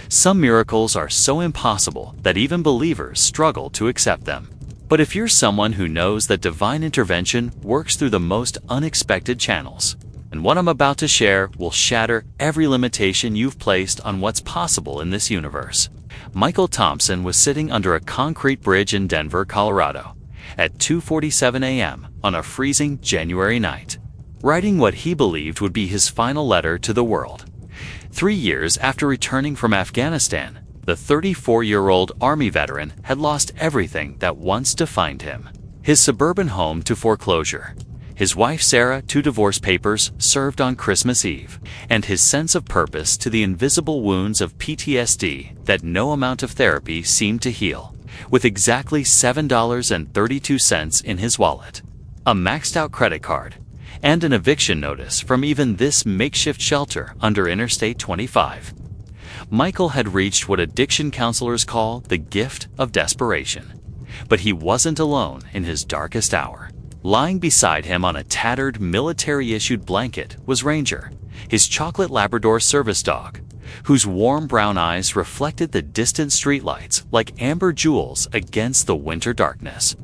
Some miracles are so impossible that even believers struggle to accept them. But if you're someone who knows that divine intervention works through the most unexpected channels, and what I'm about to share will shatter every limitation you've placed on what's possible in this universe. Michael Thompson was sitting under a concrete bridge in Denver, Colorado, at 2:47 a.m. on a freezing January night, writing what he believed would be his final letter to the world. 3 years after returning from Afghanistan, the 34-year-old Army veteran had lost everything that once defined him. His suburban home to foreclosure, his wife Sarah to divorce papers served on Christmas Eve, and his sense of purpose to the invisible wounds of PTSD that no amount of therapy seemed to heal, with exactly $7.32 in his wallet, a maxed-out credit card, and an eviction notice from even this makeshift shelter under Interstate 25. Michael had reached what addiction counselors call the gift of desperation. But he wasn't alone in his darkest hour. Lying beside him on a tattered, military-issued blanket was Ranger, his chocolate Labrador service dog, whose warm brown eyes reflected the distant streetlights like amber jewels against the winter darkness.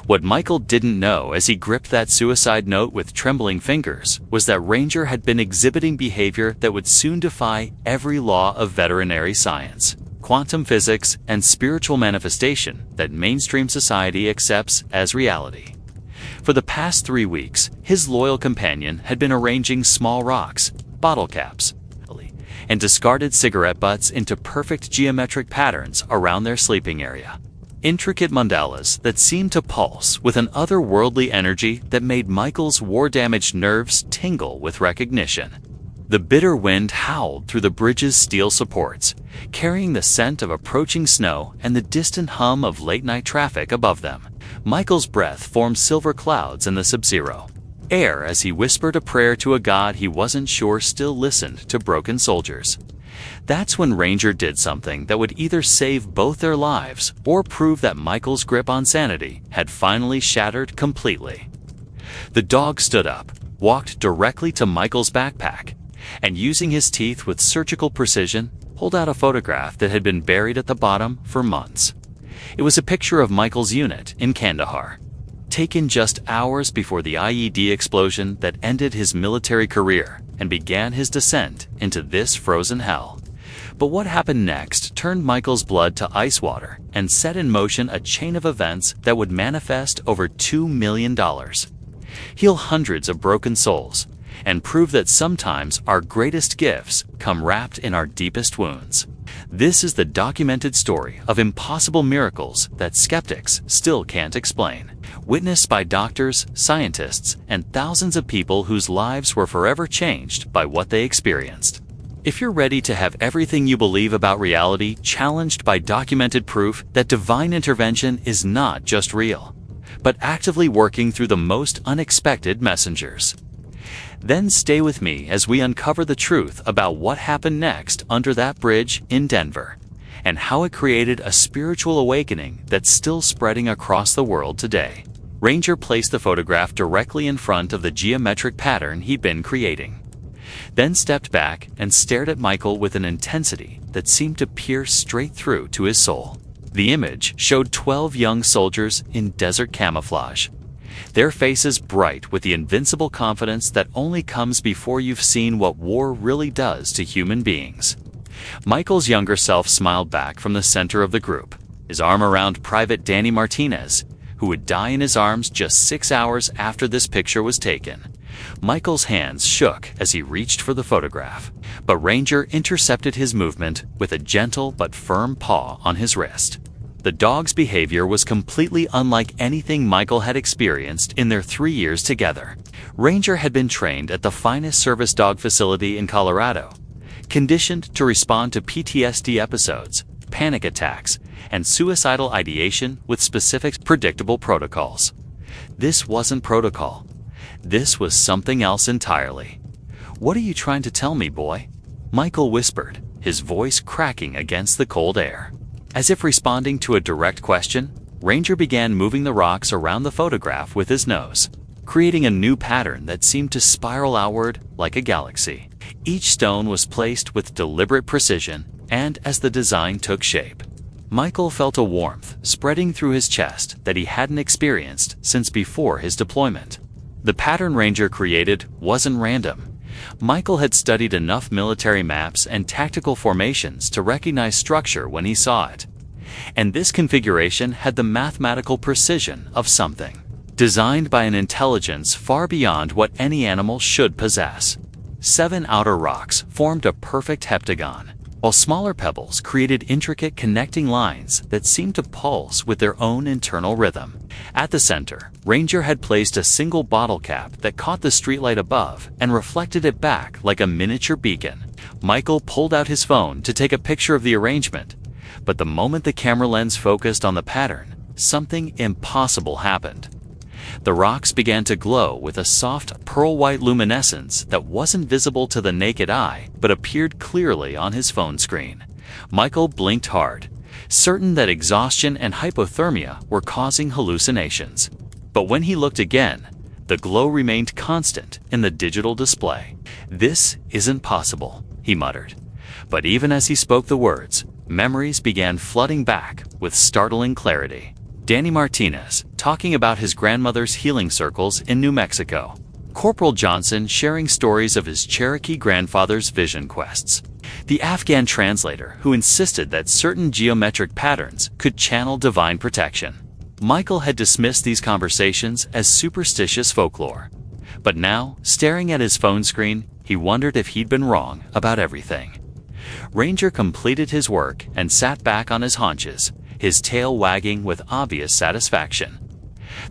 What Michael didn't know as he gripped that suicide note with trembling fingers was that Ranger had been exhibiting behavior that would soon defy every law of veterinary science, quantum physics, and spiritual manifestation that mainstream society accepts as reality. For the past 3 weeks, his loyal companion had been arranging small rocks, bottle caps, and discarded cigarette butts into perfect geometric patterns around their sleeping area. Intricate mandalas that seemed to pulse with an otherworldly energy that made Michael's war-damaged nerves tingle with recognition. The bitter wind howled through the bridge's steel supports, carrying the scent of approaching snow and the distant hum of late-night traffic above them. Michael's breath formed silver clouds in the sub-zero air as he whispered a prayer to a God he wasn't sure still listened to broken soldiers. That's when Ranger did something that would either save both their lives or prove that Michael's grip on sanity had finally shattered completely. The dog stood up, walked directly to Michael's backpack, and using his teeth with surgical precision, pulled out a photograph that had been buried at the bottom for months. It was a picture of Michael's unit in Kandahar, taken just hours before the IED explosion that ended his military career and began his descent into this frozen hell. But what happened next turned Michael's blood to ice water and set in motion a chain of events that would manifest over $2 million, heal hundreds of broken souls, and prove that sometimes our greatest gifts come wrapped in our deepest wounds. This is the documented story of impossible miracles that skeptics still can't explain, witnessed by doctors, scientists, and thousands of people whose lives were forever changed by what they experienced. If you're ready to have everything you believe about reality challenged by documented proof that divine intervention is not just real, but actively working through the most unexpected messengers, then stay with me as we uncover the truth about what happened next under that bridge in Denver, and how it created a spiritual awakening that's still spreading across the world today. Ranger placed the photograph directly in front of the geometric pattern he'd been creating, then stepped back and stared at Michael with an intensity that seemed to pierce straight through to his soul. The image showed 12 young soldiers in desert camouflage, their faces bright with the invincible confidence that only comes before you've seen what war really does to human beings. Michael's younger self smiled back from the center of the group, his arm around Private Danny Martinez, who would die in his arms just 6 hours after this picture was taken. Michael's hands shook as he reached for the photograph, but Ranger intercepted his movement with a gentle but firm paw on his wrist. The dog's behavior was completely unlike anything Michael had experienced in their 3 years together. Ranger had been trained at the finest service dog facility in Colorado, conditioned to respond to PTSD episodes, panic attacks, and suicidal ideation with specific, predictable protocols. This wasn't protocol. This was something else entirely. "What are you trying to tell me, boy?" Michael whispered, his voice cracking against the cold air. As if responding to a direct question, Ranger began moving the rocks around the photograph with his nose, creating a new pattern that seemed to spiral outward like a galaxy. Each stone was placed with deliberate precision, and as the design took shape, Michael felt a warmth spreading through his chest that he hadn't experienced since before his deployment. The pattern Ranger created wasn't random. Michael had studied enough military maps and tactical formations to recognize structure when he saw it. And this configuration had the mathematical precision of something designed by an intelligence far beyond what any animal should possess. 7 outer rocks formed a perfect heptagon, while smaller pebbles created intricate connecting lines that seemed to pulse with their own internal rhythm. At the center, Ranger had placed a single bottle cap that caught the streetlight above and reflected it back like a miniature beacon. Michael pulled out his phone to take a picture of the arrangement, but the moment the camera lens focused on the pattern, something impossible happened. The rocks began to glow with a soft pearl-white luminescence that wasn't visible to the naked eye but appeared clearly on his phone screen. Michael blinked hard, certain that exhaustion and hypothermia were causing hallucinations. But when he looked again, the glow remained constant in the digital display. "This isn't possible," he muttered. But even as he spoke the words, memories began flooding back with startling clarity. Danny Martinez talking about his grandmother's healing circles in New Mexico. Corporal Johnson sharing stories of his Cherokee grandfather's vision quests. The Afghan translator who insisted that certain geometric patterns could channel divine protection. Michael had dismissed these conversations as superstitious folklore. But now, staring at his phone screen, he wondered if he'd been wrong about everything. Ranger completed his work and sat back on his haunches, his tail wagging with obvious satisfaction.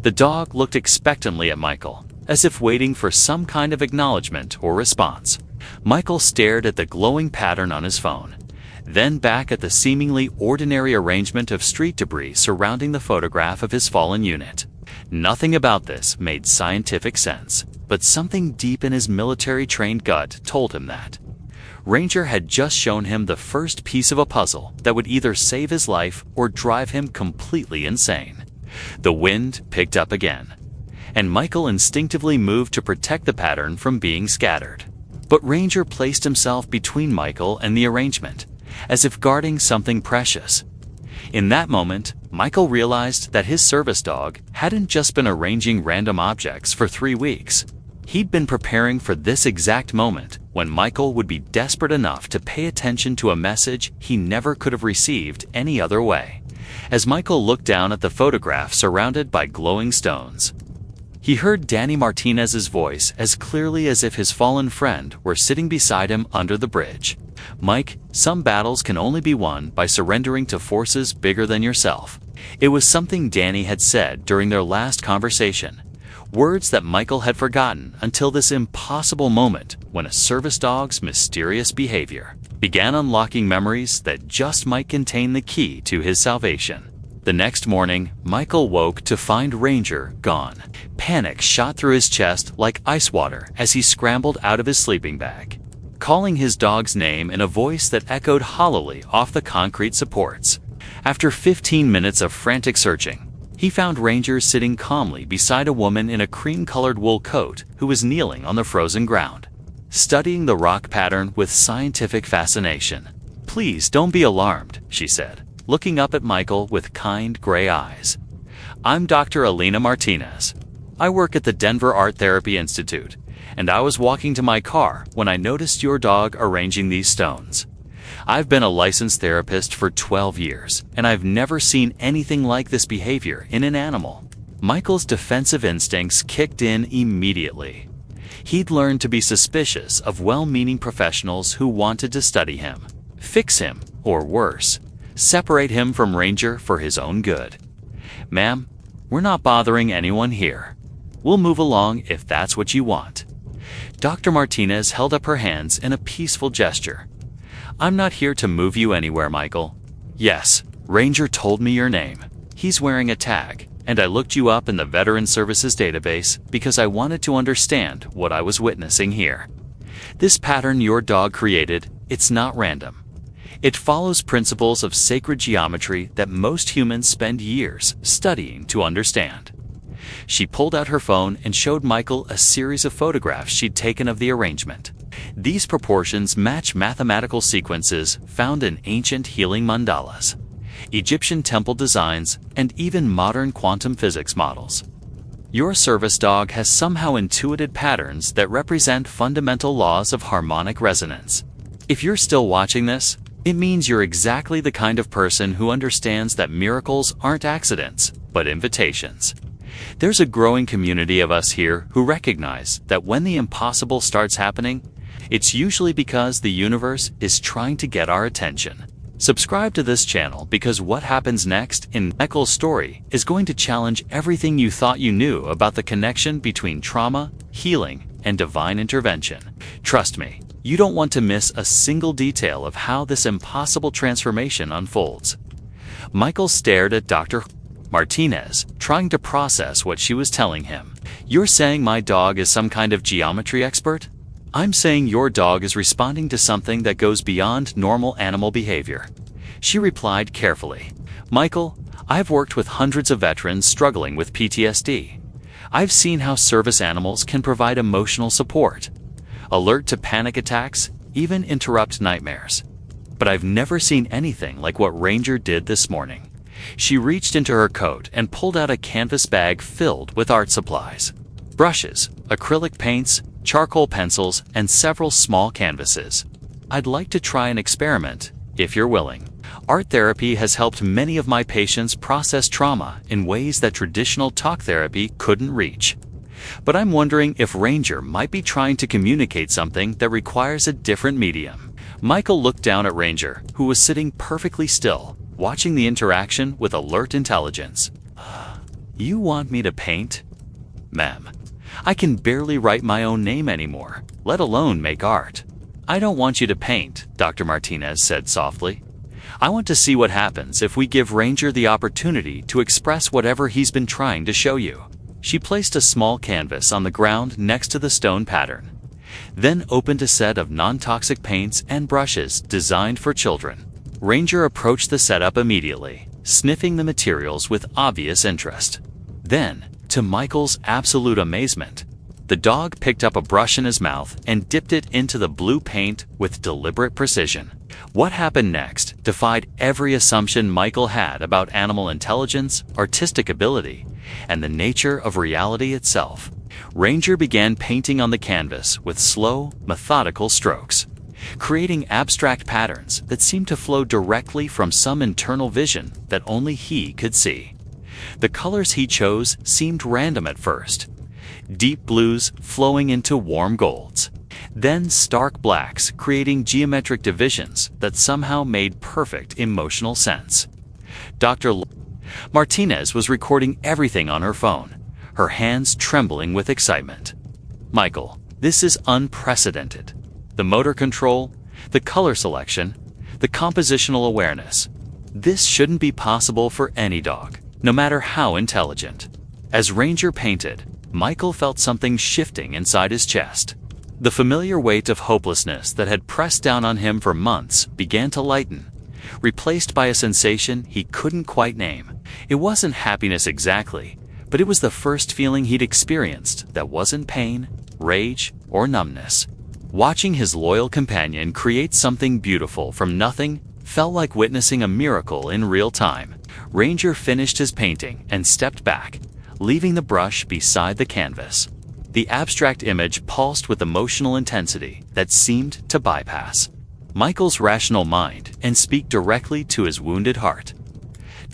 The dog looked expectantly at Michael, as if waiting for some kind of acknowledgement or response. Michael stared at the glowing pattern on his phone, then back at the seemingly ordinary arrangement of street debris surrounding the photograph of his fallen unit. Nothing about this made scientific sense, but something deep in his military-trained gut told him that. Ranger had just shown him the first piece of a puzzle that would either save his life or drive him completely insane. The wind picked up again, and Michael instinctively moved to protect the pattern from being scattered. But Ranger placed himself between Michael and the arrangement, as if guarding something precious. In that moment, Michael realized that his service dog hadn't just been arranging random objects for 3 weeks. He'd been preparing for this exact moment when Michael would be desperate enough to pay attention to a message he never could have received any other way. As Michael looked down at the photograph surrounded by glowing stones, he heard Danny Martinez's voice as clearly as if his fallen friend were sitting beside him under the bridge. "Mike, some battles can only be won by surrendering to forces bigger than yourself." It was something Danny had said during their last conversation. Words that Michael had forgotten until this impossible moment when a service dog's mysterious behavior began unlocking memories that just might contain the key to his salvation. The next morning, Michael woke to find Ranger gone. Panic shot through his chest like ice water as he scrambled out of his sleeping bag, calling his dog's name in a voice that echoed hollowly off the concrete supports. After 15 minutes of frantic searching, he found Ranger sitting calmly beside a woman in a cream-colored wool coat who was kneeling on the frozen ground, studying the rock pattern with scientific fascination. "Please don't be alarmed," she said, looking up at Michael with kind gray eyes. "I'm Dr. Alina Martinez. I work at the Denver Art Therapy Institute, and I was walking to my car when I noticed your dog arranging these stones. I've been a licensed therapist for 12 years, and I've never seen anything like this behavior in an animal." Michael's defensive instincts kicked in immediately. He'd learned to be suspicious of well-meaning professionals who wanted to study him, fix him, or worse, separate him from Ranger for his own good. "Ma'am, we're not bothering anyone here. We'll move along if that's what you want." Dr. Martinez held up her hands in a peaceful gesture. "I'm not here to move you anywhere, Michael. Yes, Ranger told me your name. He's wearing a tag, and I looked you up in the Veteran Services database because I wanted to understand what I was witnessing here. This pattern your dog created, it's not random. It follows principles of sacred geometry that most humans spend years studying to understand." She pulled out her phone and showed Michael a series of photographs she'd taken of the arrangement. These proportions match mathematical sequences found in ancient healing mandalas, Egyptian temple designs, and even modern quantum physics models. Your service dog has somehow intuited patterns that represent fundamental laws of harmonic resonance. If you're still watching this, it means you're exactly the kind of person who understands that miracles aren't accidents, but invitations. There's a growing community of us here who recognize that when the impossible starts happening, it's usually because the universe is trying to get our attention. Subscribe to this channel because what happens next in Michael's story is going to challenge everything you thought you knew about the connection between trauma, healing, and divine intervention. Trust me, you don't want to miss a single detail of how this impossible transformation unfolds. Michael stared at Dr. Martinez, trying to process what she was telling him. "You're saying my dog is some kind of geometry expert?" "I'm saying your dog is responding to something that goes beyond normal animal behavior," she replied carefully. "Michael, I've worked with hundreds of veterans struggling with PTSD. I've seen how service animals can provide emotional support, alert to panic attacks, even interrupt nightmares. But I've never seen anything like what Ranger did this morning." She reached into her coat and pulled out a canvas bag filled with art supplies. Brushes, acrylic paints, charcoal pencils, and several small canvases. "I'd like to try an experiment, if you're willing. Art therapy has helped many of my patients process trauma in ways that traditional talk therapy couldn't reach. But I'm wondering if Ranger might be trying to communicate something that requires a different medium." Michael looked down at Ranger, who was sitting perfectly still, watching the interaction with alert intelligence. "You want me to paint? Ma'am, I can barely write my own name anymore, let alone make art." "I don't want you to paint," Dr. Martinez said softly. "I want to see what happens if we give Ranger the opportunity to express whatever he's been trying to show you." She placed a small canvas on the ground next to the stone pattern, then opened a set of non-toxic paints and brushes designed for children. Ranger approached the setup immediately, sniffing the materials with obvious interest. Then, to Michael's absolute amazement, the dog picked up a brush in his mouth and dipped it into the blue paint with deliberate precision. What happened next defied every assumption Michael had about animal intelligence, artistic ability, and the nature of reality itself. Ranger began painting on the canvas with slow, methodical strokes, creating abstract patterns that seemed to flow directly from some internal vision that only he could see. The colors he chose seemed random at first, deep blues flowing into warm golds, then stark blacks creating geometric divisions that somehow made perfect emotional sense. Dr. Martinez was recording everything on her phone, her hands trembling with excitement. "Michael, this is unprecedented. The motor control, the color selection, the compositional awareness. This shouldn't be possible for any dog, no matter how intelligent." As Ranger painted, Michael felt something shifting inside his chest. The familiar weight of hopelessness that had pressed down on him for months began to lighten, replaced by a sensation he couldn't quite name. It wasn't happiness exactly, but it was the first feeling he'd experienced that wasn't pain, rage, or numbness. Watching his loyal companion create something beautiful from nothing felt like witnessing a miracle in real time. Ranger finished his painting and stepped back, leaving the brush beside the canvas. The abstract image pulsed with emotional intensity that seemed to bypass Michael's rational mind and speak directly to his wounded heart.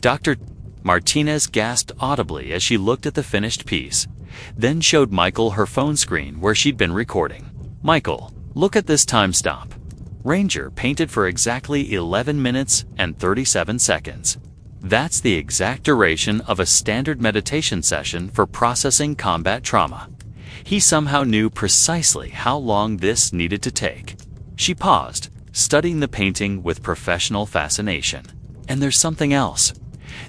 Dr. Martinez gasped audibly as she looked at the finished piece, then showed Michael her phone screen where she'd been recording. "Michael, look at this timestamp. Ranger painted for exactly 11 minutes and 37 seconds. That's the exact duration of a standard meditation session for processing combat trauma. He somehow knew precisely how long this needed to take." She paused, studying the painting with professional fascination. "And there's something else.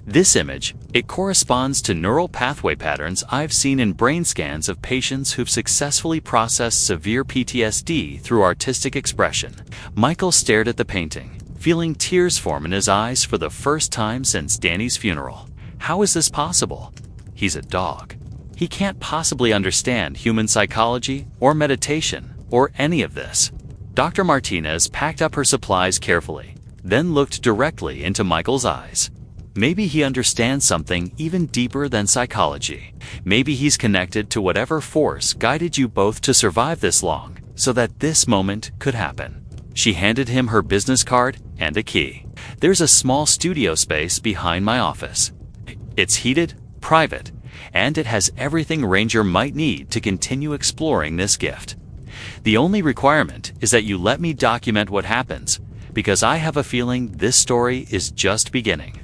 This image, it corresponds to neural pathway patterns I've seen in brain scans of patients who've successfully processed severe PTSD through artistic expression." Michael stared at the painting, feeling tears form in his eyes for the first time since Danny's funeral. How is this possible? He's a dog. He can't possibly understand human psychology or meditation, or any of this. Dr. Martinez packed up her supplies carefully, then looked directly into Michael's eyes. Maybe he understands something even deeper than psychology. Maybe he's connected to whatever force guided you both to survive this long, so that this moment could happen. She handed him her business card and a key. There's a small studio space behind my office. It's heated, private, and it has everything Ranger might need to continue exploring this gift. The only requirement is that you let me document what happens, because I have a feeling this story is just beginning.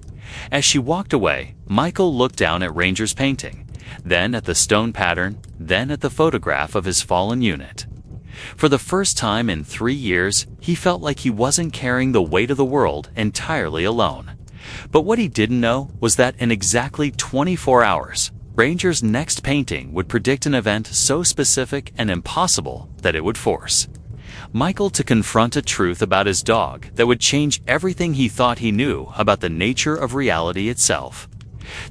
As she walked away, Michael looked down at Ranger's painting, then at the stone pattern, then at the photograph of his fallen unit. For the first time in 3 years, he felt like he wasn't carrying the weight of the world entirely alone. But what he didn't know was that in exactly 24 hours, Ranger's next painting would predict an event so specific and impossible that it would force Michael to confront a truth about his dog that would change everything he thought he knew about the nature of reality itself.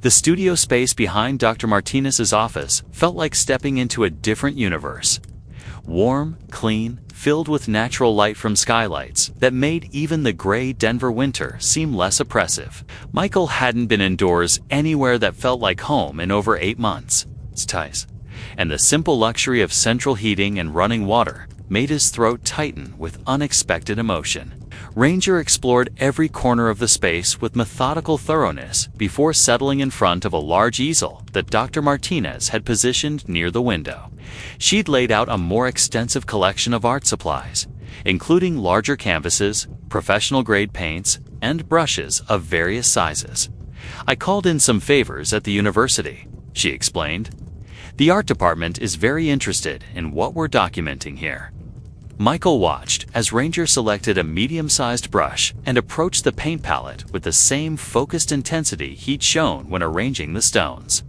The studio space behind Dr. Martinez's office felt like stepping into a different universe. Warm, clean, filled with natural light from skylights that made even the gray Denver winter seem less oppressive. Michael hadn't been indoors anywhere that felt like home in over 8 months. And the simple luxury of central heating and running water made his throat tighten with unexpected emotion. Ranger explored every corner of the space with methodical thoroughness before settling in front of a large easel that Dr. Martinez had positioned near the window. She'd laid out a more extensive collection of art supplies, including larger canvases, professional-grade paints, and brushes of various sizes. "I called in some favors at the university," she explained. "The art department is very interested in what we're documenting here." Michael watched as Ranger selected a medium-sized brush and approached the paint palette with the same focused intensity he'd shown when arranging the stones.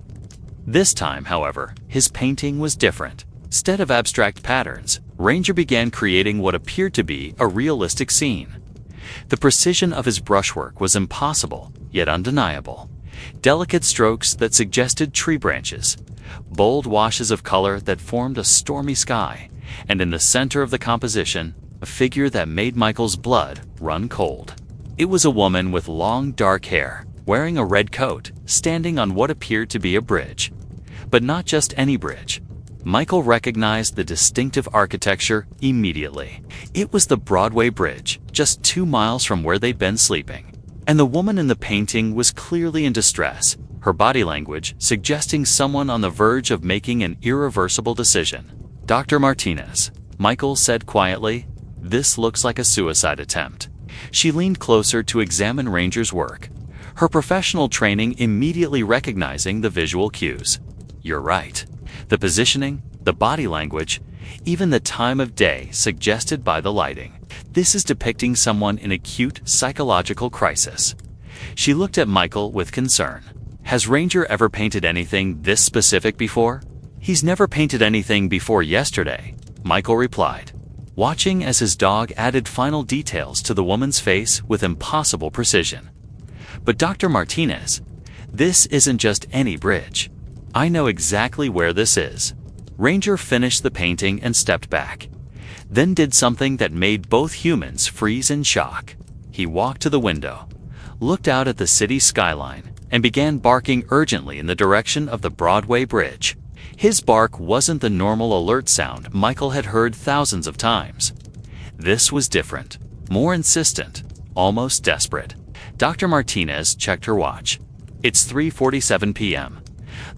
This time, however, his painting was different. Instead of abstract patterns, Ranger began creating what appeared to be a realistic scene. The precision of his brushwork was impossible, yet undeniable. Delicate strokes that suggested tree branches, bold washes of color that formed a stormy sky, and in the center of the composition, a figure that made Michael's blood run cold. It was a woman with long dark hair, wearing a red coat, standing on what appeared to be a bridge. But not just any bridge. Michael recognized the distinctive architecture immediately. It was the Broadway Bridge, just 2 miles from where they'd been sleeping. And the woman in the painting was clearly in distress, her body language suggesting someone on the verge of making an irreversible decision. "Dr. Martinez," Michael said quietly, "this looks like a suicide attempt." She leaned closer to examine Ranger's work, her professional training immediately recognizing the visual cues. "You're right. The positioning, the body language, even the time of day suggested by the lighting. This is depicting someone in acute psychological crisis." She looked at Michael with concern. "Has Ranger ever painted anything this specific before?" "He's never painted anything before yesterday," Michael replied, watching as his dog added final details to the woman's face with impossible precision. "But Dr. Martinez, this isn't just any bridge. I know exactly where this is." Ranger finished the painting and stepped back, then did something that made both humans freeze in shock. He walked to the window, looked out at the city skyline, and began barking urgently in the direction of the Broadway Bridge. His bark wasn't the normal alert sound Michael had heard thousands of times. This was different, more insistent, almost desperate. Dr. Martinez checked her watch. "It's 3:47 p.m.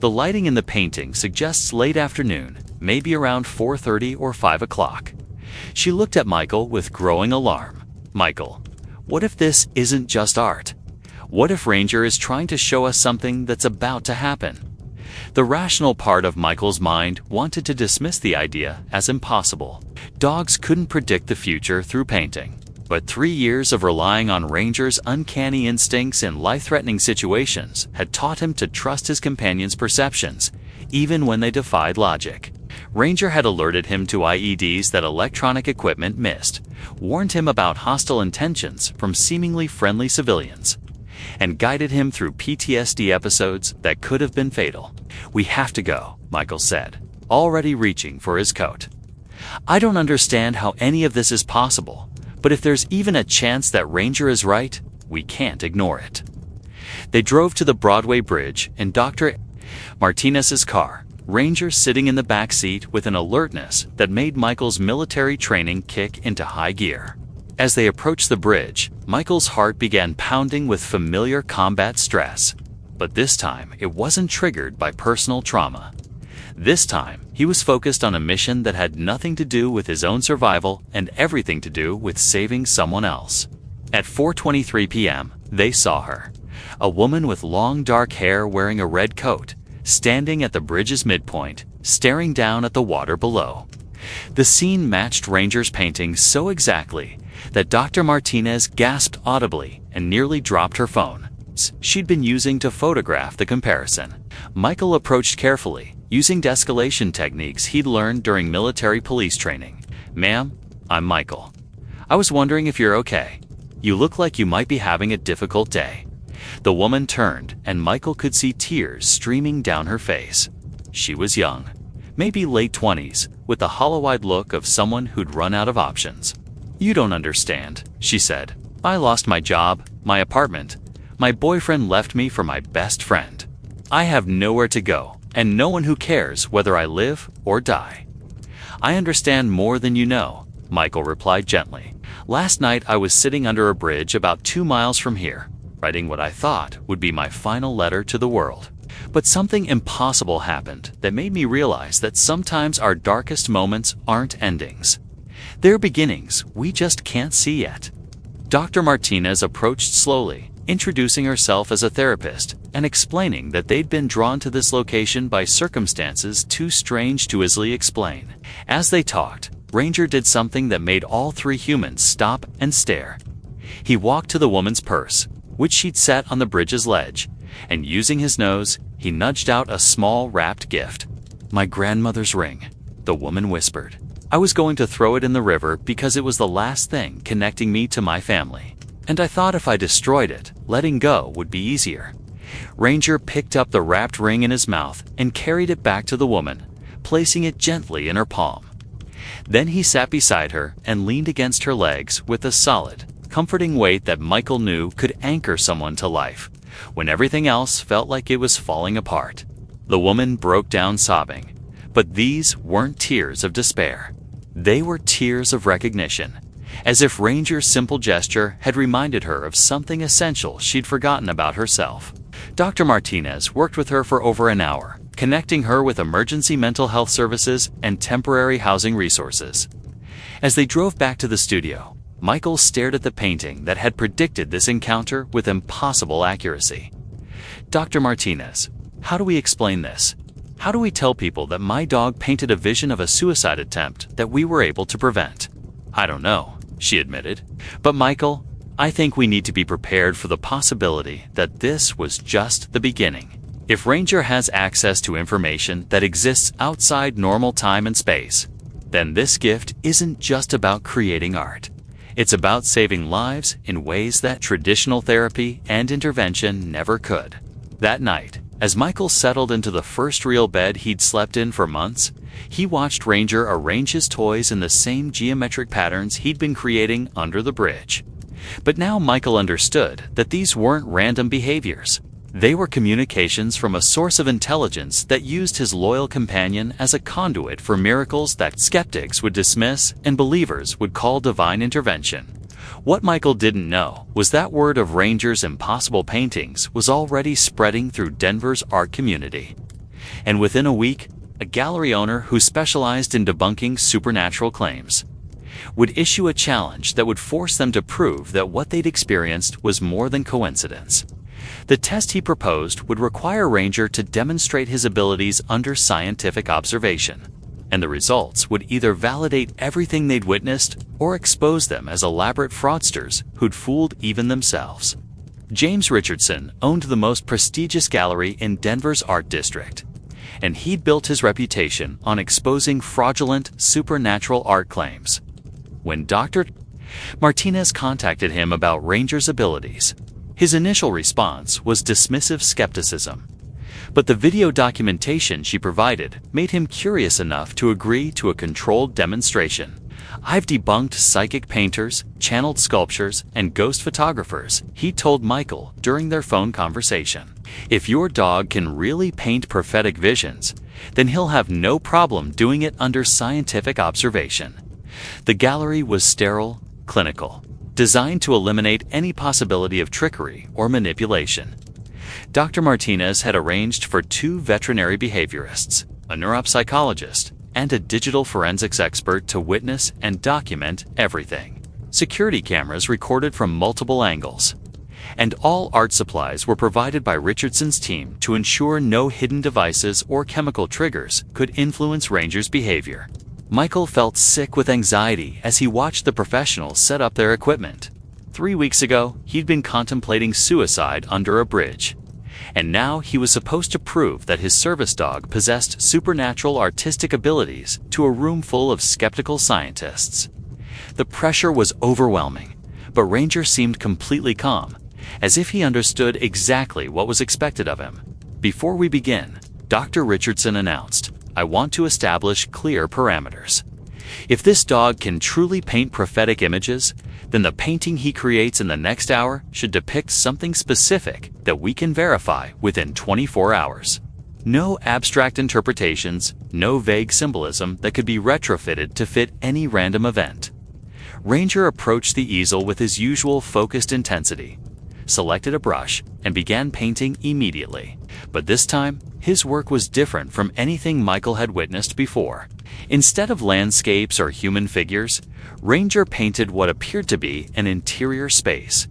The lighting in the painting suggests late afternoon, maybe around 4:30 or 5 o'clock. She looked at Michael with growing alarm. "Michael, what if this isn't just art? What if Ranger is trying to show us something that's about to happen?" The rational part of Michael's mind wanted to dismiss the idea as impossible. Dogs couldn't predict the future through painting. But 3 years of relying on Ranger's uncanny instincts in life-threatening situations had taught him to trust his companion's perceptions, even when they defied logic. Ranger had alerted him to IEDs that electronic equipment missed, warned him about hostile intentions from seemingly friendly civilians, and guided him through PTSD episodes that could have been fatal. "We have to go," Michael said, already reaching for his coat. "I don't understand how any of this is possible, but if there's even a chance that Ranger is right, we can't ignore it." They drove to the Broadway Bridge in Dr. Martinez's car, Ranger sitting in the back seat with an alertness that made Michael's military training kick into high gear. As they approached the bridge, Michael's heart began pounding with familiar combat stress. But this time, it wasn't triggered by personal trauma. This time, he was focused on a mission that had nothing to do with his own survival and everything to do with saving someone else. At 4:23 p.m., they saw her. A woman with long dark hair wearing a red coat, standing at the bridge's midpoint, staring down at the water below. The scene matched Ranger's painting so exactly that Dr. Martinez gasped audibly and nearly dropped her phone she'd been using to photograph the comparison. Michael approached carefully, using de-escalation techniques he'd learned during military police training. "Ma'am, I'm Michael. I was wondering if you're okay. You look like you might be having a difficult day." The woman turned, and Michael could see tears streaming down her face. She was young, maybe late 20s, with the hollow-eyed look of someone who'd run out of options. "You don't understand," she said. "I lost my job, my apartment. My boyfriend left me for my best friend. I have nowhere to go, and no one who cares whether I live or die." "I understand more than you know," Michael replied gently. "Last night I was sitting under a bridge about 2 miles from here, writing what I thought would be my final letter to the world. But something impossible happened that made me realize that sometimes our darkest moments aren't endings. They're beginnings we just can't see yet." Dr. Martinez approached slowly, introducing herself as a therapist and explaining that they'd been drawn to this location by circumstances too strange to easily explain. As they talked, Ranger did something that made all three humans stop and stare. He walked to the woman's purse, which she'd set on the bridge's ledge, and using his nose, he nudged out a small wrapped gift. "My grandmother's ring," the woman whispered. "I was going to throw it in the river because it was the last thing connecting me to my family. And I thought if I destroyed it, letting go would be easier." Ranger picked up the wrapped ring in his mouth and carried it back to the woman, placing it gently in her palm. Then he sat beside her and leaned against her legs with a solid, comforting weight that Michael knew could anchor someone to life when everything else felt like it was falling apart. The woman broke down sobbing, but these weren't tears of despair. They were tears of recognition, as if Ranger's simple gesture had reminded her of something essential she'd forgotten about herself. Dr. Martinez worked with her for over an hour, connecting her with emergency mental health services and temporary housing resources. As they drove back to the studio, Michael stared at the painting that had predicted this encounter with impossible accuracy. "Dr. Martinez, how do we explain this? How do we tell people that my dog painted a vision of a suicide attempt that we were able to prevent?" "I don't know," she admitted. "But Michael, I think we need to be prepared for the possibility that this was just the beginning. If Ranger has access to information that exists outside normal time and space, then this gift isn't just about creating art. It's about saving lives in ways that traditional therapy and intervention never could." That night, as Michael settled into the first real bed he'd slept in for months, he watched Ranger arrange his toys in the same geometric patterns he'd been creating under the bridge. But now Michael understood that these weren't random behaviors. They were communications from a source of intelligence that used his loyal companion as a conduit for miracles that skeptics would dismiss and believers would call divine intervention. What Michael didn't know was that word of Ranger's impossible paintings was already spreading through Denver's art community. And within a week, a gallery owner who specialized in debunking supernatural claims would issue a challenge that would force them to prove that what they'd experienced was more than coincidence. The test he proposed would require Ranger to demonstrate his abilities under scientific observation, and the results would either validate everything they'd witnessed or expose them as elaborate fraudsters who'd fooled even themselves. James Richardson owned the most prestigious gallery in Denver's art district, and he'd built his reputation on exposing fraudulent, supernatural art claims. When Dr. Martinez contacted him about Ranger's abilities, his initial response was dismissive skepticism. But the video documentation she provided made him curious enough to agree to a controlled demonstration. "I've debunked psychic painters, channeled sculptures, and ghost photographers," he told Michael during their phone conversation. "If your dog can really paint prophetic visions, then he'll have no problem doing it under scientific observation." The gallery was sterile, clinical, designed to eliminate any possibility of trickery or manipulation. Dr. Martinez had arranged for 2 veterinary behaviorists, a neuropsychologist, and a digital forensics expert to witness and document everything. Security cameras recorded from multiple angles, and all art supplies were provided by Richardson's team to ensure no hidden devices or chemical triggers could influence Ranger's behavior. Michael felt sick with anxiety as he watched the professionals set up their equipment. 3 weeks ago, he'd been contemplating suicide under a bridge. And now he was supposed to prove that his service dog possessed supernatural artistic abilities to a room full of skeptical scientists. The pressure was overwhelming, but Ranger seemed completely calm, as if he understood exactly what was expected of him. "Before we begin," Dr. Richardson announced, "I want to establish clear parameters. If this dog can truly paint prophetic images, then the painting he creates in the next hour should depict something specific that we can verify within 24 hours. No abstract interpretations, no vague symbolism that could be retrofitted to fit any random event." Ranger approached the easel with his usual focused intensity, selected a brush, and began painting immediately. But this time, his work was different from anything Michael had witnessed before. Instead of landscapes or human figures, Ranger painted what appeared to be an interior space.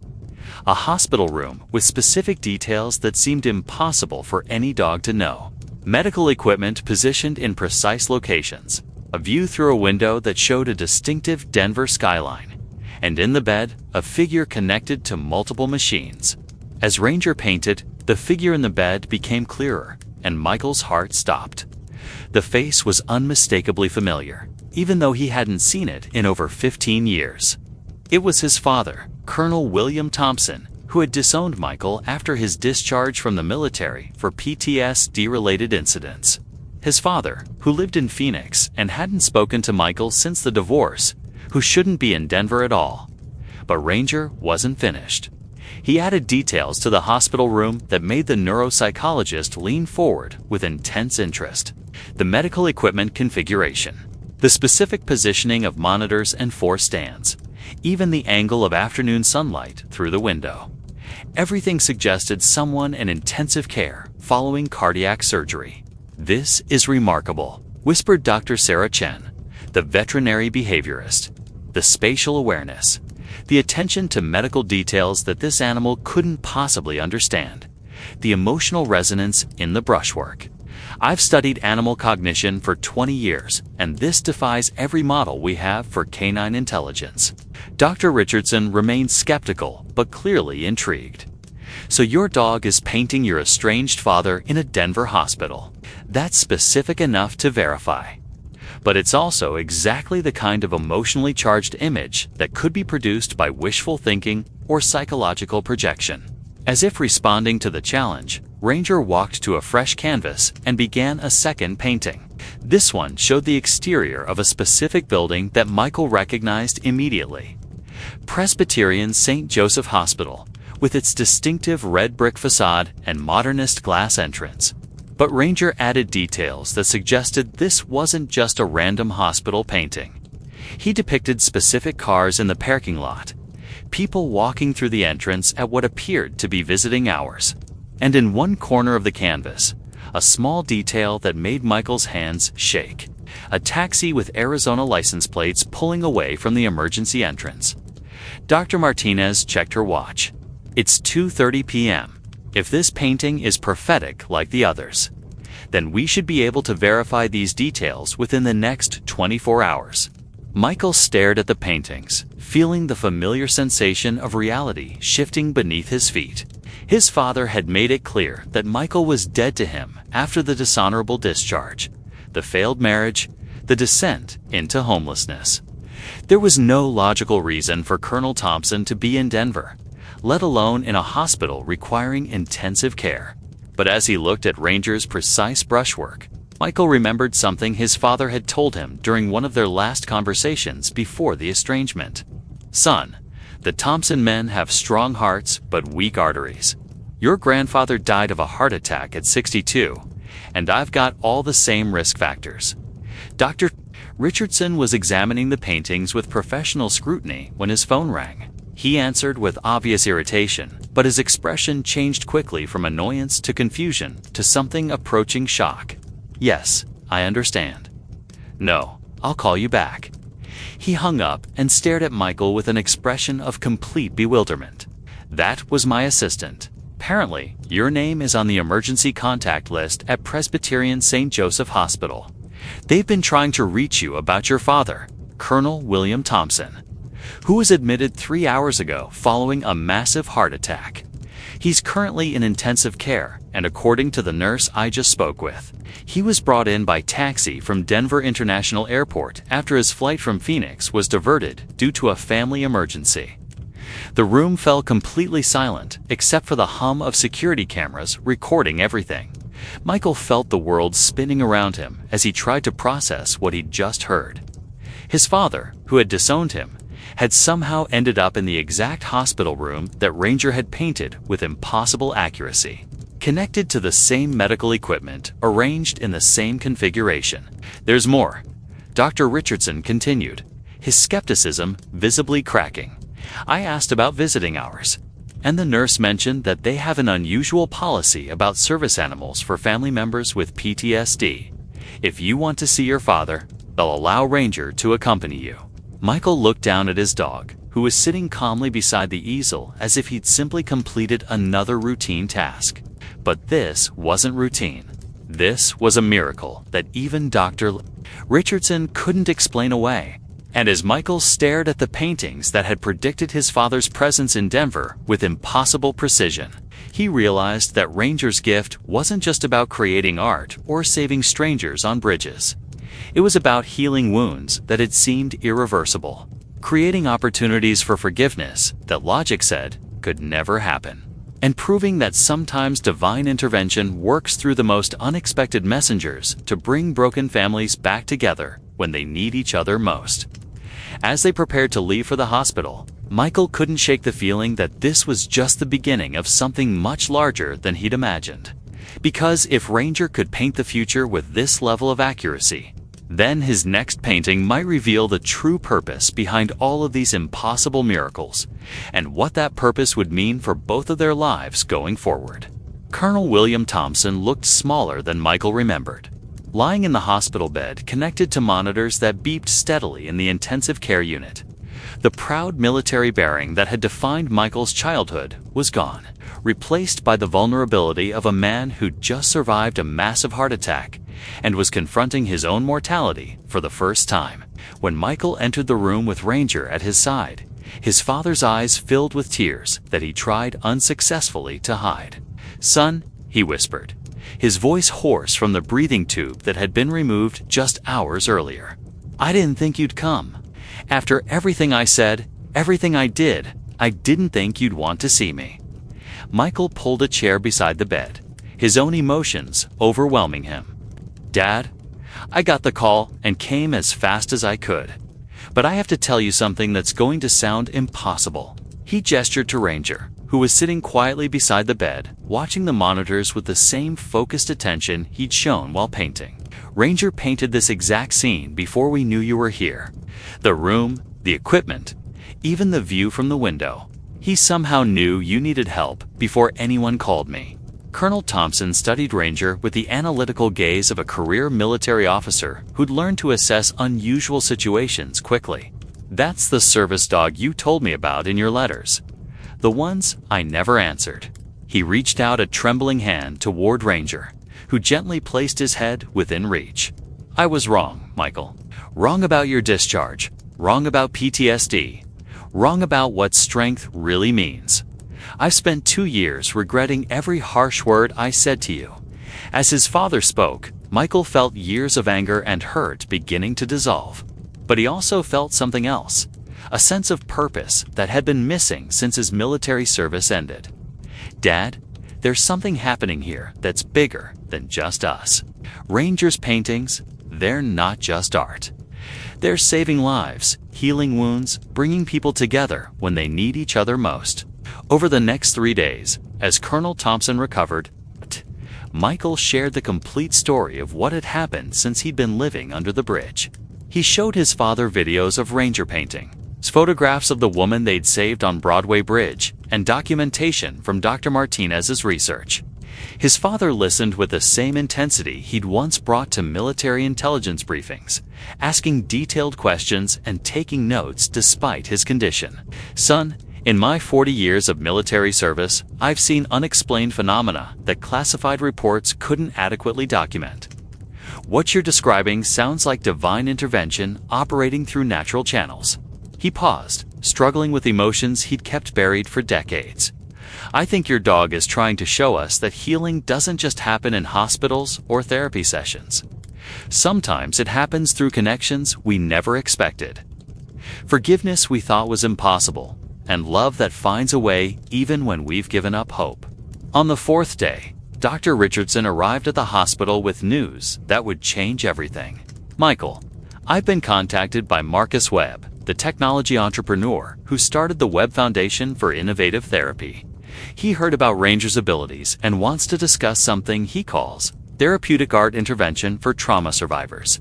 A hospital room with specific details that seemed impossible for any dog to know. Medical equipment positioned in precise locations, a view through a window that showed a distinctive Denver skyline, and in the bed, a figure connected to multiple machines. As Ranger painted, the figure in the bed became clearer, and Michael's heart stopped. The face was unmistakably familiar, even though he hadn't seen it in over 15 years. It was his father, Colonel William Thompson, who had disowned Michael after his discharge from the military for PTSD-related incidents. His father, who lived in Phoenix and hadn't spoken to Michael since the divorce, who shouldn't be in Denver at all. But Ranger wasn't finished. He added details to the hospital room that made the neuropsychologist lean forward with intense interest. The medical equipment configuration, the specific positioning of monitors and 4 stands, even the angle of afternoon sunlight through the window. Everything suggested someone in intensive care following cardiac surgery. "This is remarkable," whispered Dr. Sarah Chen, the veterinary behaviorist. "The spatial awareness, the attention to medical details that this animal couldn't possibly understand, the emotional resonance in the brushwork. I've studied animal cognition for 20 years, and this defies every model we have for canine intelligence." Dr. Richardson remained skeptical, but clearly intrigued. "So your dog is painting your estranged father in a Denver hospital. That's specific enough to verify. But it's also exactly the kind of emotionally charged image that could be produced by wishful thinking or psychological projection." As if responding to the challenge, Ranger walked to a fresh canvas and began a second painting. This one showed the exterior of a specific building that Michael recognized immediately. Presbyterian St. Joseph Hospital, with its distinctive red brick facade and modernist glass entrance. But Ranger added details that suggested this wasn't just a random hospital painting. He depicted specific cars in the parking lot, people walking through the entrance at what appeared to be visiting hours, and in one corner of the canvas, a small detail that made Michael's hands shake: a taxi with Arizona license plates pulling away from the emergency entrance. Dr. Martinez checked her watch. "It's 2:30 p.m. If this painting is prophetic like the others, then we should be able to verify these details within the next 24 hours. Michael stared at the paintings, feeling the familiar sensation of reality shifting beneath his feet. His father had made it clear that Michael was dead to him after the dishonorable discharge, the failed marriage, the descent into homelessness. There was no logical reason for Colonel Thompson to be in Denver, let alone in a hospital requiring intensive care. But as he looked at Ranger's precise brushwork, Michael remembered something his father had told him during one of their last conversations before the estrangement. "Son, the Thompson men have strong hearts but weak arteries. Your grandfather died of a heart attack at 62, and I've got all the same risk factors." Dr. Richardson was examining the paintings with professional scrutiny when his phone rang. He answered with obvious irritation, but his expression changed quickly from annoyance to confusion to something approaching shock. "Yes, I understand. No, I'll call you back." He hung up and stared at Michael with an expression of complete bewilderment. "That was my assistant. Apparently, your name is on the emergency contact list at Presbyterian St. Joseph Hospital. They've been trying to reach you about your father, Colonel William Thompson, who was admitted 3 hours ago following a massive heart attack. He's currently in intensive care, and according to the nurse I just spoke with, he was brought in by taxi from Denver International Airport after his flight from Phoenix was diverted due to a family emergency." The room fell completely silent, except for the hum of security cameras recording everything. Michael felt the world spinning around him as he tried to process what he'd just heard. His father, who had disowned him, had somehow ended up in the exact hospital room that Ranger had painted with impossible accuracy, connected to the same medical equipment, arranged in the same configuration. "There's more," Dr. Richardson continued, his skepticism visibly cracking. "I asked about visiting hours, and the nurse mentioned that they have an unusual policy about service animals for family members with PTSD. If you want to see your father, they'll allow Ranger to accompany you." Michael looked down at his dog, who was sitting calmly beside the easel as if he'd simply completed another routine task. But this wasn't routine. This was a miracle that even Dr. Richardson couldn't explain away. And as Michael stared at the paintings that had predicted his father's presence in Denver with impossible precision, he realized that Ranger's gift wasn't just about creating art or saving strangers on bridges. It was about healing wounds that had seemed irreversible, creating opportunities for forgiveness that logic said could never happen, and proving that sometimes divine intervention works through the most unexpected messengers to bring broken families back together when they need each other most. As they prepared to leave for the hospital, Michael couldn't shake the feeling that this was just the beginning of something much larger than he'd imagined. Because if Ranger could paint the future with this level of accuracy, then his next painting might reveal the true purpose behind all of these impossible miracles, and what that purpose would mean for both of their lives going forward. Colonel William Thompson looked smaller than Michael remembered, lying in the hospital bed connected to monitors that beeped steadily in the intensive care unit. The proud military bearing that had defined Michael's childhood was gone, replaced by the vulnerability of a man who'd just survived a massive heart attack and was confronting his own mortality for the first time. When Michael entered the room with Ranger at his side, his father's eyes filled with tears that he tried unsuccessfully to hide. "Son," he whispered, his voice hoarse from the breathing tube that had been removed just hours earlier. "I didn't think you'd come. After everything I said, everything I did, I didn't think you'd want to see me." Michael pulled a chair beside the bed, his own emotions overwhelming him. "Dad, I got the call and came as fast as I could. But I have to tell you something that's going to sound impossible." He gestured to Ranger, who was sitting quietly beside the bed, watching the monitors with the same focused attention he'd shown while painting. "Ranger painted this exact scene before we knew you were here. The room, the equipment, even the view from the window. He somehow knew you needed help before anyone called me." Colonel Thompson studied Ranger with the analytical gaze of a career military officer who'd learned to assess unusual situations quickly. "That's the service dog you told me about in your letters. The ones I never answered." He reached out a trembling hand toward Ranger, who gently placed his head within reach. "I was wrong, Michael. Wrong about your discharge. Wrong about PTSD. Wrong about what strength really means. I've spent 2 years regretting every harsh word I said to you." As his father spoke, Michael felt years of anger and hurt beginning to dissolve. But he also felt something else, a sense of purpose that had been missing since his military service ended. "Dad, There's something happening here that's bigger than just us. Rangers' paintings, they're not just art. They're saving lives, healing wounds, bringing people together when they need each other most. Over the next 3 days, as Colonel Thompson recovered, Michael shared the complete story of what had happened since he'd been living under the bridge. He showed his father videos of ranger painting, photographs of the woman they'd saved on Broadway Bridge, and documentation from Dr. Martinez's research. His father listened with the same intensity he'd once brought to military intelligence briefings, asking detailed questions and taking notes despite his condition. "Son, in my 40 years of military service, I've seen unexplained phenomena that classified reports couldn't adequately document. What you're describing sounds like divine intervention operating through natural channels." He paused, struggling with emotions he'd kept buried for decades. "I think your dog is trying to show us that healing doesn't just happen in hospitals or therapy sessions. Sometimes it happens through connections we never expected. Forgiveness we thought was impossible, and love that finds a way even when we've given up hope." On the 4th day, Dr. Richardson arrived at the hospital with news that would change everything. "Michael, I've been contacted by Marcus Webb, the technology entrepreneur who started the Webb Foundation for Innovative Therapy. He heard about Rangers' abilities and wants to discuss something he calls therapeutic art intervention for trauma survivors.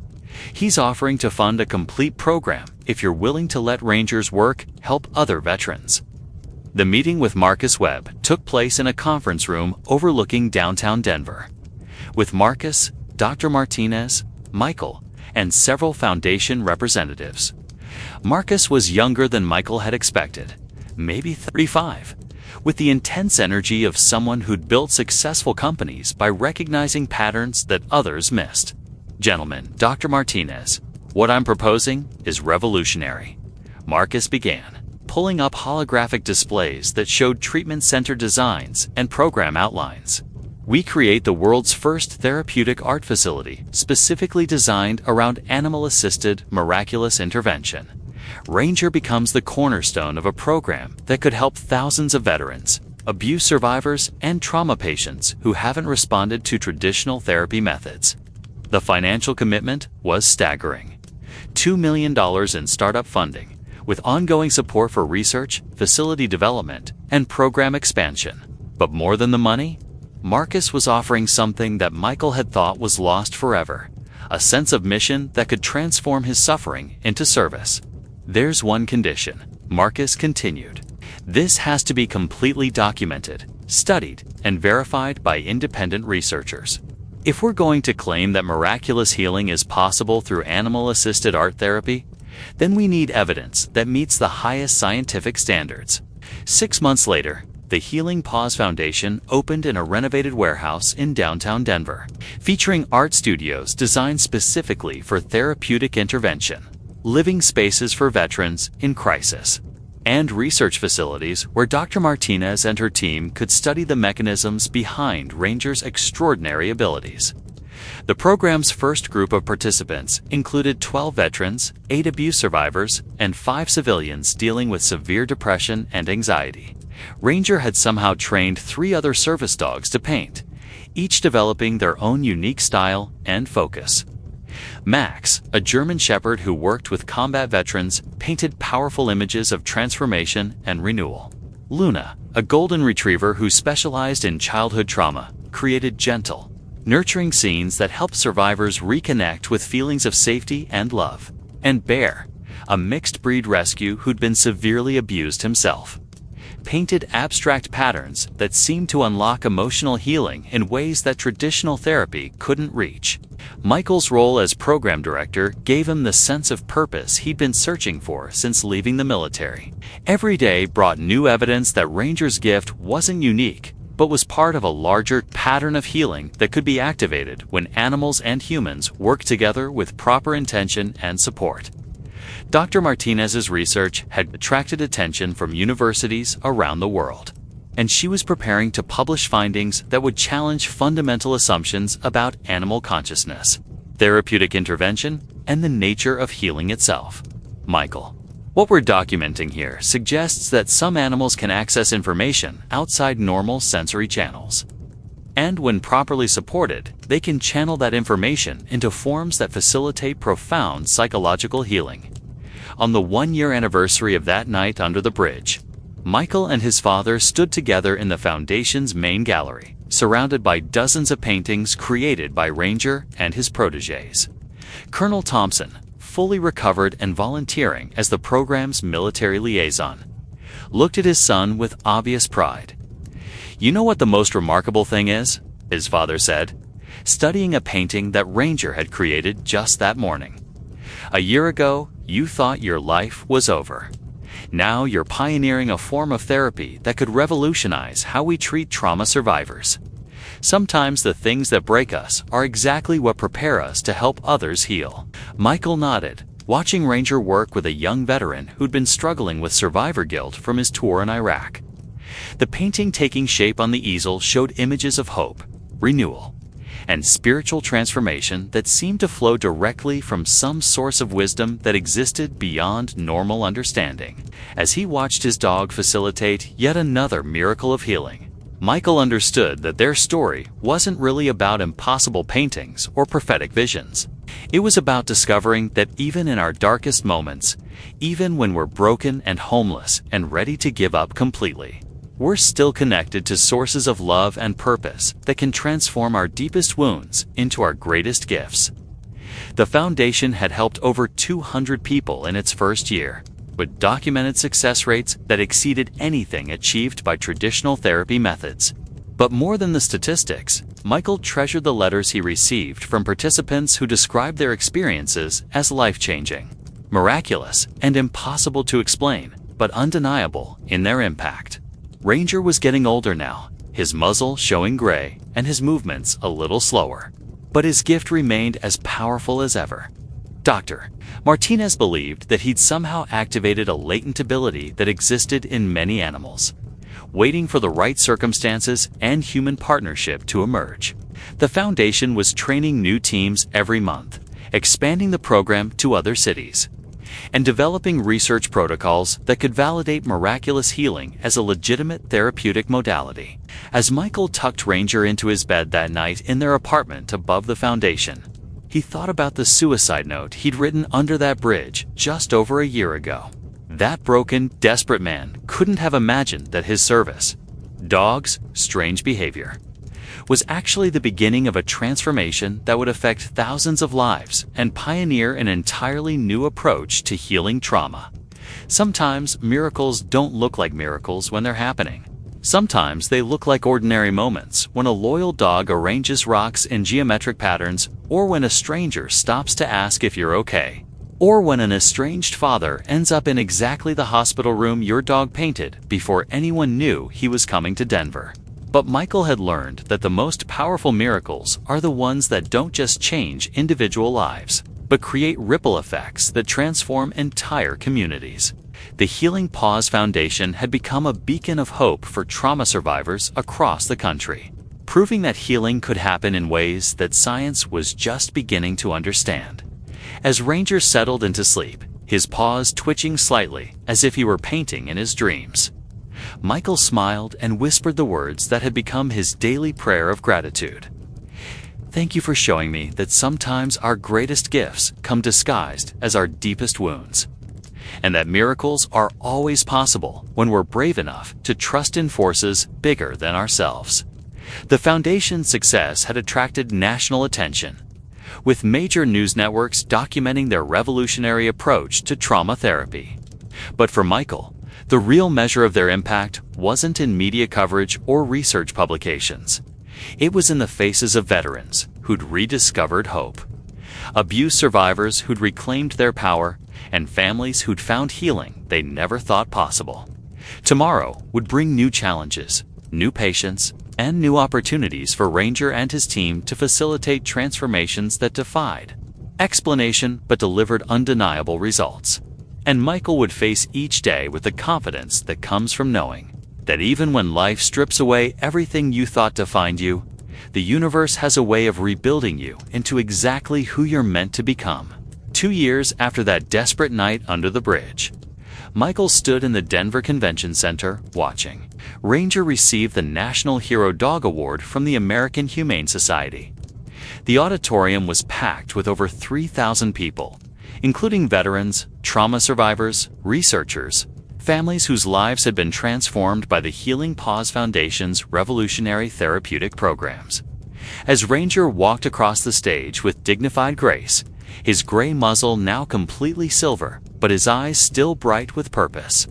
He's offering to fund a complete program if you're willing to let Rangers' work help other veterans." The meeting with Marcus Webb took place in a conference room overlooking downtown Denver. With Marcus, Dr. Martinez, Michael, and several foundation representatives. Marcus was younger than Michael had expected, maybe 35, with the intense energy of someone who'd built successful companies by recognizing patterns that others missed. "Gentlemen, Dr. Martinez, what I'm proposing is revolutionary," Marcus began, pulling up holographic displays that showed treatment center designs and program outlines. "We create the world's first therapeutic art facility specifically designed around animal-assisted miraculous intervention. Ranger becomes the cornerstone of a program that could help thousands of veterans, abuse survivors, and trauma patients who haven't responded to traditional therapy methods." The financial commitment was staggering. $2 million in startup funding, with ongoing support for research, facility development, and program expansion. But more than the money, Marcus was offering something that Michael had thought was lost forever, a sense of mission that could transform his suffering into service. "There's one condition," Marcus continued. "This has to be completely documented, studied, and verified by independent researchers. If we're going to claim that miraculous healing is possible through animal-assisted art therapy, then we need evidence that meets the highest scientific standards." 6 months later, the Healing Paws Foundation opened in a renovated warehouse in downtown Denver, featuring art studios designed specifically for therapeutic intervention, living spaces for veterans in crisis, and research facilities where Dr. Martinez and her team could study the mechanisms behind Rangers' extraordinary abilities. The program's first group of participants included 12 veterans, 8 abuse survivors, and 5 civilians dealing with severe depression and anxiety. Ranger had somehow trained 3 other service dogs to paint, each developing their own unique style and focus. Max, a German shepherd who worked with combat veterans, painted powerful images of transformation and renewal. Luna, a golden retriever who specialized in childhood trauma, created gentle, nurturing scenes that helped survivors reconnect with feelings of safety and love. And Bear, a mixed-breed rescue who'd been severely abused himself, painted abstract patterns that seemed to unlock emotional healing in ways that traditional therapy couldn't reach. Michael's role as program director gave him the sense of purpose he'd been searching for since leaving the military. Every day brought new evidence that Ranger's gift wasn't unique, but was part of a larger pattern of healing that could be activated when animals and humans work together with proper intention and support. Dr. Martinez's research had attracted attention from universities around the world, and she was preparing to publish findings that would challenge fundamental assumptions about animal consciousness, therapeutic intervention, and the nature of healing itself. "Michael, What we're documenting here suggests that some animals can access information outside normal sensory channels. And when properly supported, they can channel that information into forms that facilitate profound psychological healing. On the 1-year anniversary of that night under the bridge, Michael and his father stood together in the Foundation's main gallery, surrounded by dozens of paintings created by Ranger and his protégés. Colonel Thompson, fully recovered and volunteering as the program's military liaison, looked at his son with obvious pride. "You know what the most remarkable thing is?" his father said, studying a painting that Ranger had created just that morning. "A year ago, you thought your life was over. Now you're pioneering a form of therapy that could revolutionize how we treat trauma survivors. Sometimes the things that break us are exactly what prepare us to help others heal." Michael nodded, watching Ranger work with a young veteran who'd been struggling with survivor guilt from his tour in Iraq. The painting taking shape on the easel showed images of hope, renewal, and spiritual transformation that seemed to flow directly from some source of wisdom that existed beyond normal understanding. As he watched his dog facilitate yet another miracle of healing, Michael understood that their story wasn't really about impossible paintings or prophetic visions. It was about discovering that even in our darkest moments, even when we're broken and homeless and ready to give up completely, we're still connected to sources of love and purpose that can transform our deepest wounds into our greatest gifts. The Foundation had helped over 200 people in its first year, with documented success rates that exceeded anything achieved by traditional therapy methods. But more than the statistics, Michael treasured the letters he received from participants who described their experiences as life-changing, miraculous, and impossible to explain, but undeniable in their impact. Ranger was getting older now, his muzzle showing gray and his movements a little slower. But his gift remained as powerful as ever. Dr. Martinez believed that he'd somehow activated a latent ability that existed in many animals, waiting for the right circumstances and human partnership to emerge. The Foundation was training new teams every month, expanding the program to other cities, and developing research protocols that could validate miraculous healing as a legitimate therapeutic modality. As Michael tucked Ranger into his bed that night in their apartment above the Foundation, he thought about the suicide note he'd written under that bridge just over a year ago. That broken, desperate man couldn't have imagined that his service, dogs' strange behavior, was actually the beginning of a transformation that would affect thousands of lives and pioneer an entirely new approach to healing trauma. Sometimes miracles don't look like miracles when they're happening. Sometimes they look like ordinary moments when a loyal dog arranges rocks in geometric patterns, or when a stranger stops to ask if you're okay, or when an estranged father ends up in exactly the hospital room your dog painted before anyone knew he was coming to Denver. But Michael had learned that the most powerful miracles are the ones that don't just change individual lives, but create ripple effects that transform entire communities. The Healing Paws Foundation had become a beacon of hope for trauma survivors across the country, proving that healing could happen in ways that science was just beginning to understand. As Ranger settled into sleep, his paws twitching slightly as if he were painting in his dreams, Michael smiled and whispered the words that had become his daily prayer of gratitude. "Thank you for showing me that sometimes our greatest gifts come disguised as our deepest wounds, and that miracles are always possible when we're brave enough to trust in forces bigger than ourselves." The Foundation's success had attracted national attention, with major news networks documenting their revolutionary approach to trauma therapy. But for Michael, the real measure of their impact wasn't in media coverage or research publications. It was in the faces of veterans who'd rediscovered hope, abuse survivors who'd reclaimed their power, and families who'd found healing they never thought possible. Tomorrow would bring new challenges, new patients, and new opportunities for Ranger and his team to facilitate transformations that defied explanation but delivered undeniable results. And Michael would face each day with the confidence that comes from knowing that even when life strips away everything you thought defined you, the universe has a way of rebuilding you into exactly who you're meant to become. 2 years after that desperate night under the bridge, Michael stood in the Denver Convention Center, watching. Ranger received the National Hero Dog Award from the American Humane Society. The auditorium was packed with over 3,000 people, including veterans, trauma survivors, researchers, families whose lives had been transformed by the Healing Paws Foundation's revolutionary therapeutic programs. As Ranger walked across the stage with dignified grace, his gray muzzle now completely silver, but his eyes still bright with purpose,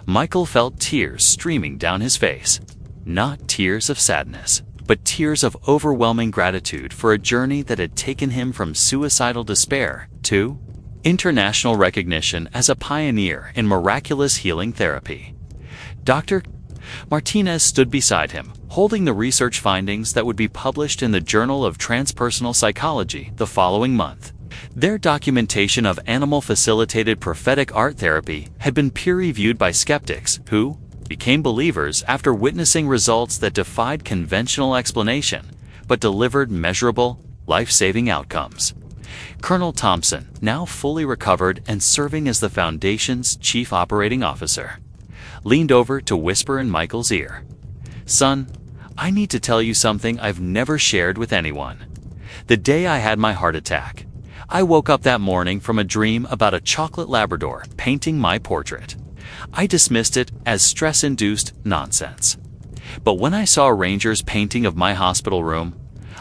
Michael felt tears streaming down his face. Not tears of sadness, but tears of overwhelming gratitude for a journey that had taken him from suicidal despair to international recognition as a pioneer in miraculous healing therapy. Dr. Martinez stood beside him, holding the research findings that would be published in the Journal of Transpersonal Psychology the following month. Their documentation of animal-facilitated prophetic art therapy had been peer-reviewed by skeptics who became believers after witnessing results that defied conventional explanation, but delivered measurable, life-saving outcomes. Colonel Thompson, now fully recovered and serving as the Foundation's chief operating officer, leaned over to whisper in Michael's ear, "Son, I need to tell you something I've never shared with anyone. The day I had my heart attack, I woke up that morning from a dream about a chocolate Labrador painting my portrait. I dismissed it as stress-induced nonsense. But when I saw Ranger's painting of my hospital room,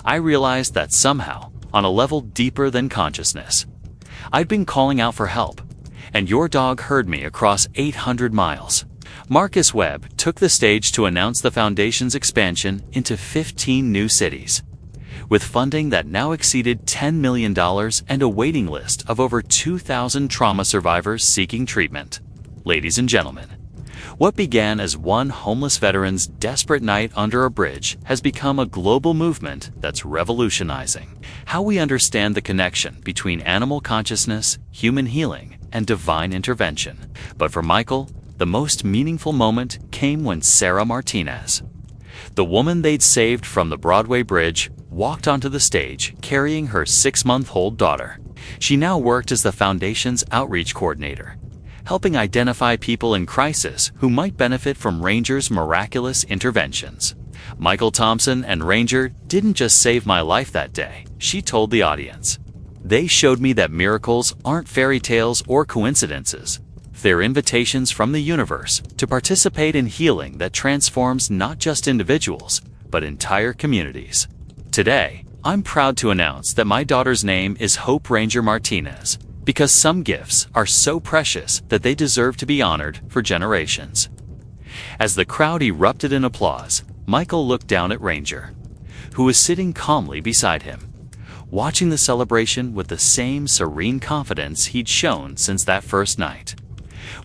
I realized that somehow, on a level deeper than consciousness, I'd been calling out for help, and your dog heard me across 800 miles. Marcus Webb took the stage to announce the Foundation's expansion into 15 new cities, with funding that now exceeded $10 million and a waiting list of over 2,000 trauma survivors seeking treatment. Ladies and gentlemen, what began as one homeless veteran's desperate night under a bridge has become a global movement that's revolutionizing how we understand the connection between animal consciousness, human healing, and divine intervention. But for Michael, the most meaningful moment came when Sarah Martinez, the woman they'd saved from the Broadway Bridge, walked onto the stage carrying her 6-month-old daughter. She now worked as the Foundation's outreach coordinator, helping identify people in crisis who might benefit from Ranger's miraculous interventions. Michael Thompson and Ranger didn't just save my life that day, she told the audience. They showed me that miracles aren't fairy tales or coincidences. They're invitations from the universe to participate in healing that transforms not just individuals, but entire communities. Today, I'm proud to announce that my daughter's name is Hope Ranger Martinez, because some gifts are so precious that they deserve to be honored for generations. As the crowd erupted in applause, Michael looked down at Ranger, who was sitting calmly beside him, watching the celebration with the same serene confidence he'd shown since that first night,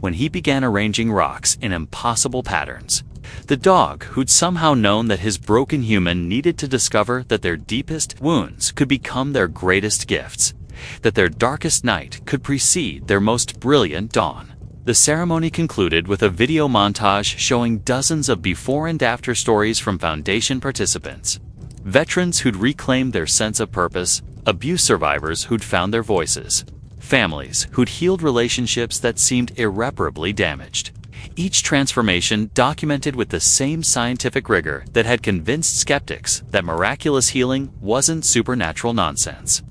when he began arranging rocks in impossible patterns. The dog, who'd somehow known that his broken human needed to discover that their deepest wounds could become their greatest gifts, that their darkest night could precede their most brilliant dawn. The ceremony concluded with a video montage showing dozens of before and after stories from Foundation participants. Veterans who'd reclaimed their sense of purpose, abuse survivors who'd found their voices, families who'd healed relationships that seemed irreparably damaged. Each transformation documented with the same scientific rigor that had convinced skeptics that miraculous healing wasn't supernatural nonsense,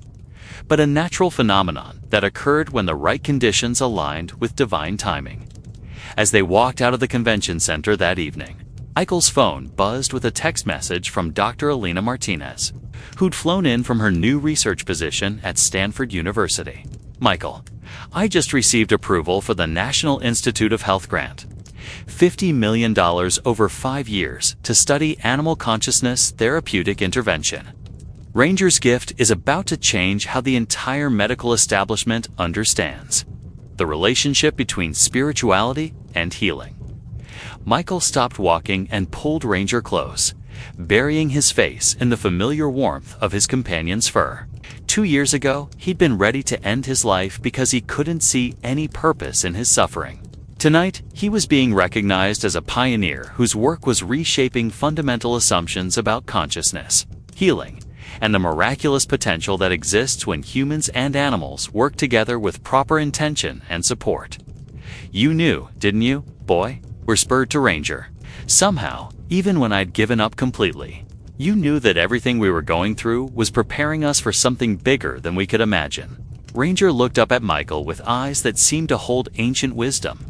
but a natural phenomenon that occurred when the right conditions aligned with divine timing. As they walked out of the convention center that evening, Michael's phone buzzed with a text message from Dr. Alina Martinez, who'd flown in from her new research position at Stanford University. "Michael, I just received approval for the National Institute of Health grant. $50 million over 5 years to study animal consciousness therapeutic intervention. Ranger's gift is about to change how the entire medical establishment understands the relationship between spirituality and healing." Michael stopped walking and pulled Ranger close, burying his face in the familiar warmth of his companion's fur. 2 years ago, he'd been ready to end his life because he couldn't see any purpose in his suffering. Tonight, he was being recognized as a pioneer whose work was reshaping fundamental assumptions about consciousness, healing, and the miraculous potential that exists when humans and animals work together with proper intention and support. "You knew, didn't you, boy?" whispered to Ranger. "Somehow, even when I'd given up completely, you knew that everything we were going through was preparing us for something bigger than we could imagine." Ranger looked up at Michael with eyes that seemed to hold ancient wisdom,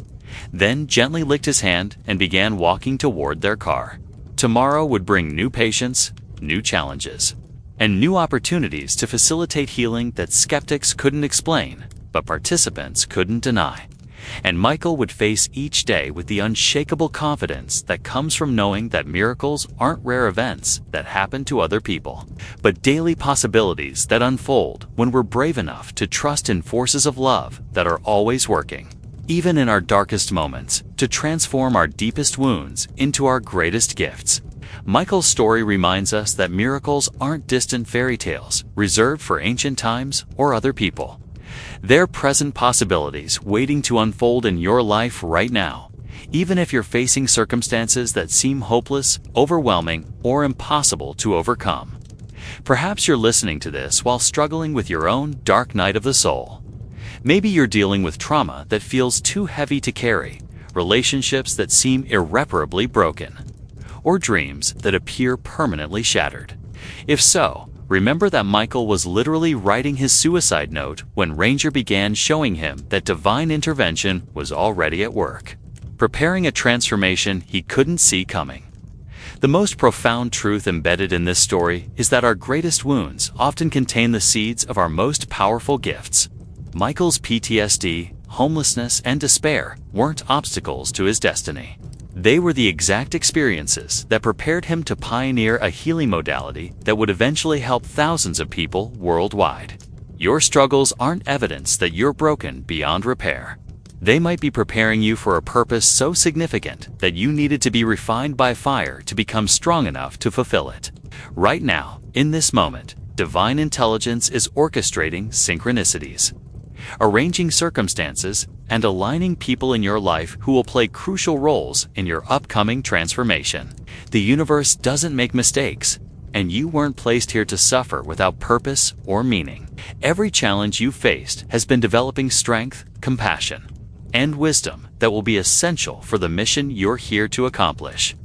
then gently licked his hand and began walking toward their car. Tomorrow would bring new patients, new challenges, and new opportunities to facilitate healing that skeptics couldn't explain, but participants couldn't deny. And Michael would face each day with the unshakable confidence that comes from knowing that miracles aren't rare events that happen to other people, but daily possibilities that unfold when we're brave enough to trust in forces of love that are always working, even in our darkest moments, to transform our deepest wounds into our greatest gifts. Michael's story reminds us that miracles aren't distant fairy tales reserved for ancient times or other people. They're present possibilities waiting to unfold in your life right now, even if you're facing circumstances that seem hopeless, overwhelming, or impossible to overcome. Perhaps you're listening to this while struggling with your own dark night of the soul. Maybe you're dealing with trauma that feels too heavy to carry, relationships that seem irreparably broken, or dreams that appear permanently shattered. If so, remember that Michael was literally writing his suicide note when Ranger began showing him that divine intervention was already at work, preparing a transformation he couldn't see coming. The most profound truth embedded in this story is that our greatest wounds often contain the seeds of our most powerful gifts. Michael's PTSD, homelessness, and despair weren't obstacles to his destiny. They were the exact experiences that prepared him to pioneer a healing modality that would eventually help thousands of people worldwide. Your struggles aren't evidence that you're broken beyond repair. They might be preparing you for a purpose so significant that you needed to be refined by fire to become strong enough to fulfill it. Right now, in this moment, divine intelligence is orchestrating synchronicities, arranging circumstances, and aligning people in your life who will play crucial roles in your upcoming transformation. The universe doesn't make mistakes, and you weren't placed here to suffer without purpose or meaning. Every challenge you faced has been developing strength, compassion, and wisdom that will be essential for the mission you're here to accomplish.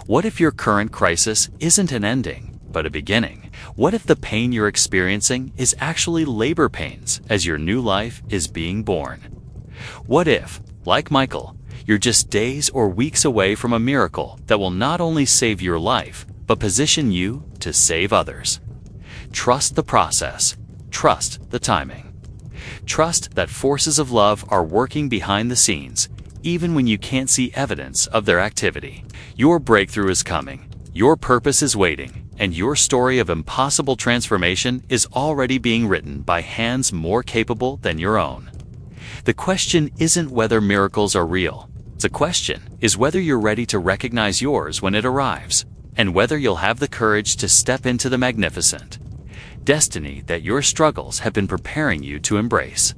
What if your current crisis isn't an ending, but a beginning? What if the pain you're experiencing is actually labor pains as your new life is being born? What if, like Michael, you're just days or weeks away from a miracle that will not only save your life, but position you to save others? Trust the process. Trust the timing. Trust that forces of love are working behind the scenes, even when you can't see evidence of their activity. Your breakthrough is coming. Your purpose is waiting, and your story of impossible transformation is already being written by hands more capable than your own. The question isn't whether miracles are real. The question is whether you're ready to recognize yours when it arrives, and whether you'll have the courage to step into the magnificent destiny that your struggles have been preparing you to embrace.